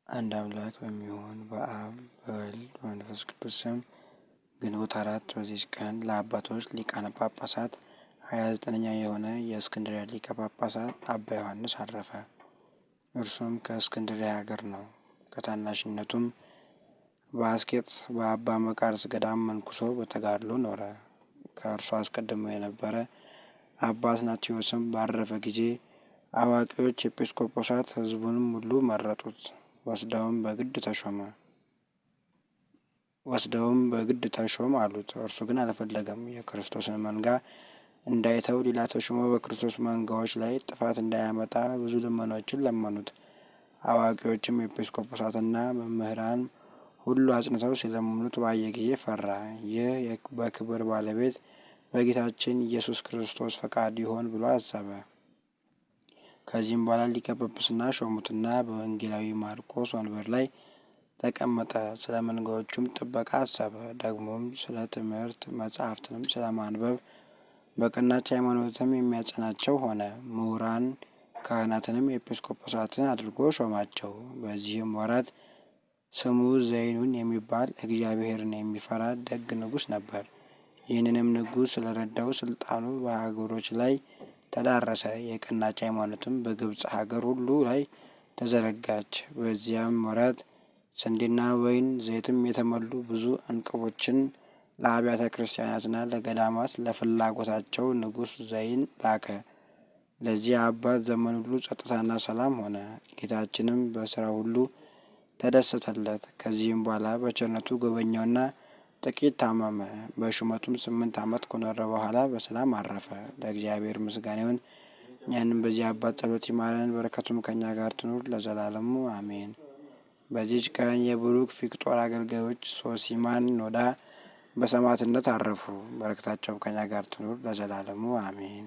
አንድ አምላክ በሚሆን በአብ በወልድ በመንፈስ ቅዱስ ስም ግንቦት 4 በዚች ቀን ለአባቶች ሊቃነ ጳጳሳት 29ኛ የሆነ የእስክንድርያ ሊቀ ጳጳሳት አባ ዮሐንስ አረፈ። እርሱም ከእስክንድርያ ሀገር ነው። ከታናሽነቱም በአስቄጥስ በአባ መቃርስ ገዳም መንኩሶ በተጋድሎ ኖረ። ከእርሱ አስቀድሞ የነበረ አባ አትናቴዎስም ባረፈ ጊዜ አዋቂዎች ኤጲስቆጶሳት ሕዝቡንም ሁሉ መረጡት። ወስደውም በግድ ተሾም አሉት። እርሱ ግን አልፈለገም። የክርስቶስን መንጋ እንዳይተው ሌላ ተሾሞ በክርስቶስ መንጋዎች ላይ ጥፋት እንዳያመጣ ብዙ ልመኖችን ለመኑት። አዋቂዎችም ኤጲስቆጶሳትና መምህራን ሁሉ አጽንተው ሲለምኑት ባየ ጊዜ ፈራ። ይህ በክብር ባለቤት በጌታችን ኢየሱስ ክርስቶስ ፈቃድ ይሆን ብሎ አሰበ። ከዚህም በኋላ ሊቀ ጵጵስና ሾሙትና በወንጌላዊ ማርቆስ ወንበር ላይ ተቀመጠ። ስለ መንጋዎቹም ጥበቃ አሰበ። ደግሞም ስለ ትምህርት መጻሕፍትንም ስለ ማንበብ በቀናች ሃይማኖትም የሚያጸናቸው ሆነ። ምሁራን ካህናትንም ኤጲስቆጶሳትን አድርጎ ሾማቸው። በዚህም ወራት ስሙ ዘይኑን የሚባል እግዚአብሔርን የሚፈራ ደግ ንጉሥ ነበር። ይህንንም ንጉሥ ስለረዳው ስልጣኑ በሀገሮች ላይ ተዳረሰ። የቀናች ሃይማኖትም በግብፅ ሀገር ሁሉ ላይ ተዘረጋች። በዚያም ወራት ስንዴና ወይን ዘይትም የተሞሉ ብዙ እንቅቦችን ለአብያተ ክርስቲያናትና ለገዳማት ለፍላጎታቸው ንጉሥ ዘይን ላከ። ለዚህ አባት ዘመን ሁሉ ጸጥታና ሰላም ሆነ። ጌታችንም በስራ ሁሉ ተደሰተለት። ከዚህም በኋላ በቸርነቱ ጎበኘውና ጥቂት ታመመ። በሹመቱም 8 ዓመት ከኖረ በኋላ በሰላም አረፈ። ለእግዚአብሔር ምስጋና ይሁን። እኛንም በዚህ አባት ጸሎት ይማረን፣ በረከቱም ከኛ ጋር ትኑር ለዘላለሙ አሜን። በዚች ቀን የቡሩክ ፊቅጦር አገልጋዮች ሶሲማን ኖዳ በሰማዕትነት አረፉ። በረከታቸውም ከኛ ጋር ትኑር ለዘላለሙ አሜን።